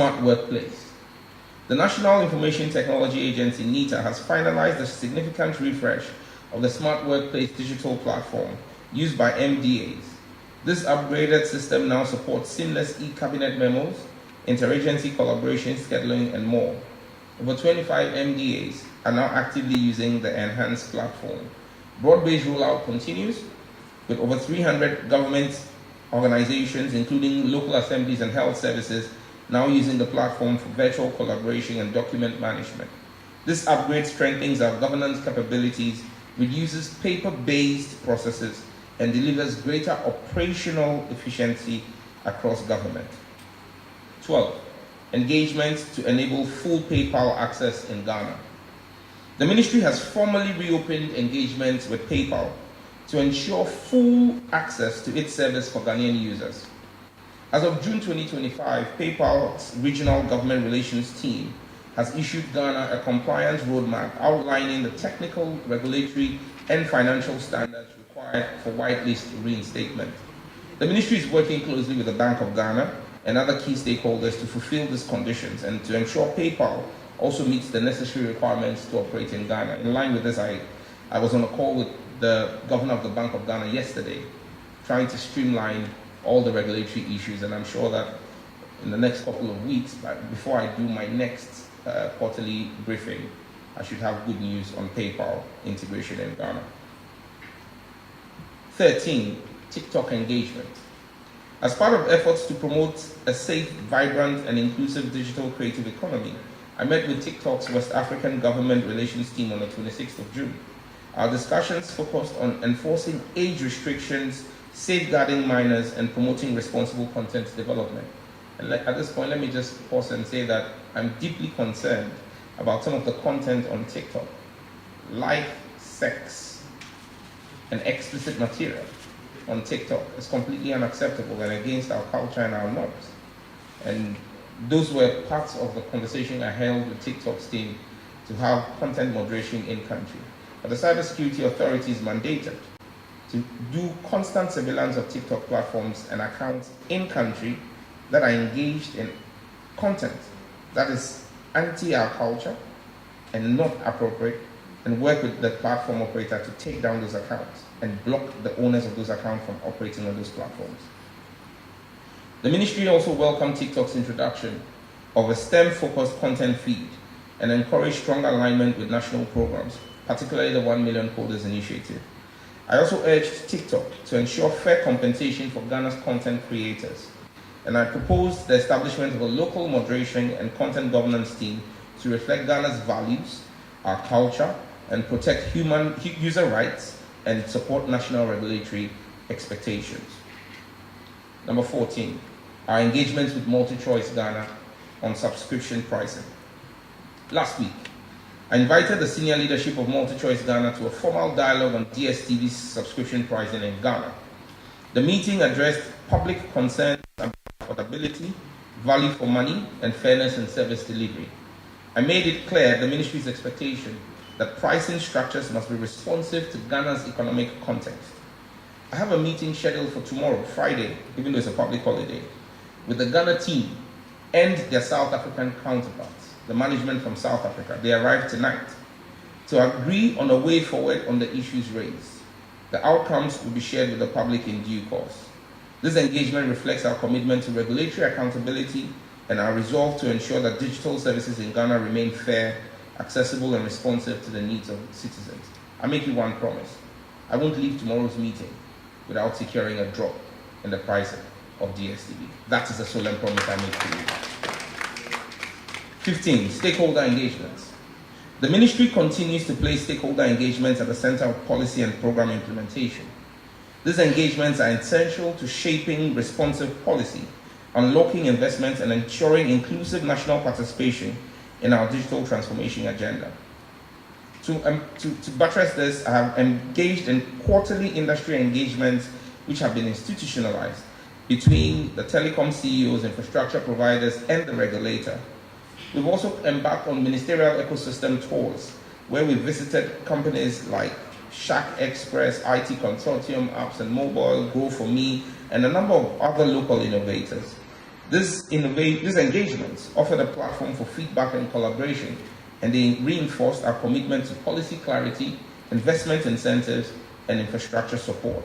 smart workplace. The National Information Technology Agency, NITA, has finalized a significant refresh of the Smart Workplace digital platform used by MDAs. This upgraded system now supports seamless e-cabinet memos, interagency collaboration, scheduling, and more. Over 25 MDAs are now actively using the enhanced platform. Broad-based rollout continues, with over 300 government organizations, including local assemblies and health services, now using the platform for virtual collaboration and document management. This upgrade strengthens our governance capabilities, reduces paper-based processes, and delivers greater operational efficiency across government. 12. Engagement to enable full PayPal access in Ghana. The ministry has formally reopened engagements with PayPal to ensure full access to its service for Ghanaian users. As of June 2025, PayPal's regional government relations team has issued Ghana a compliance roadmap outlining the technical, regulatory, and financial standards required for whitelist reinstatement. The ministry is working closely with the Bank of Ghana and other key stakeholders to fulfill these conditions and to ensure PayPal also meets the necessary requirements to operate in Ghana. In line with this, I was on a call with the governor of the Bank of Ghana yesterday, trying to streamline all the regulatory issues, and I'm sure that in the next couple of weeks, before I do my next quarterly briefing, I should have good news on PayPal integration in Ghana. 13. TikTok engagement. As part of efforts to promote a safe, vibrant, and inclusive digital creative economy, I met with TikTok's West African Government Relations team on the 26th of June. Our discussions focused on enforcing age restrictions, safeguarding minors, and promoting responsible content development. And at this point, let me just pause and say that I'm deeply concerned about some of the content on TikTok. Life, sex, and explicit material on TikTok is completely unacceptable and against our culture and our norms. And those were parts of the conversation I held with TikTok's team to have content moderation in country. But the cybersecurity authorities mandated to do constant surveillance of TikTok platforms and accounts in country that are engaged in content that is anti our culture and not appropriate, and work with the platform operator to take down those accounts and block the owners of those accounts from operating on those platforms. The ministry also welcomed TikTok's introduction of a STEM-focused content feed and encouraged strong alignment with national programs, particularly the 1 Million Coders Initiative. I also urged TikTok to ensure fair compensation for Ghana's content creators, and I proposed the establishment of a local moderation and content governance team to reflect Ghana's values, our culture, and protect user rights and support national regulatory expectations. Number 14, our engagements with MultiChoice Ghana on subscription pricing. Last week, I invited the senior leadership of MultiChoice Ghana to a formal dialogue on DSTV's subscription pricing in Ghana. The meeting addressed public concerns about affordability, value for money, and fairness in service delivery. I made it clear the ministry's expectation that pricing structures must be responsive to Ghana's economic context. I have a meeting scheduled for tomorrow, Friday, even though it's a public holiday, with the Ghana team and their South African counterparts, the management from South Africa. They arrived tonight to agree on a way forward on the issues raised. The outcomes will be shared with the public in due course. This engagement reflects our commitment to regulatory accountability and our resolve to ensure that digital services in Ghana remain fair, accessible, and responsive to the needs of citizens. I make you one promise. I won't leave tomorrow's meeting without securing a drop in the price of DSTV. That is a solemn promise I make to you. 15. Stakeholder engagements. The ministry continues to place stakeholder engagements at the center of policy and program implementation. These engagements are essential to shaping responsive policy, unlocking investments, and ensuring inclusive national participation in our digital transformation agenda. To buttress this, I have engaged in quarterly industry engagements which have been institutionalized between the telecom CEOs, infrastructure providers, and the regulator. We've also embarked on ministerial ecosystem tours where we visited companies like Shack Express, IT Consortium, Apps and Mobile, Grow for Me, and a number of other local innovators. These engagements offered a platform for feedback and collaboration, and they reinforced our commitment to policy clarity, investment incentives, and infrastructure support.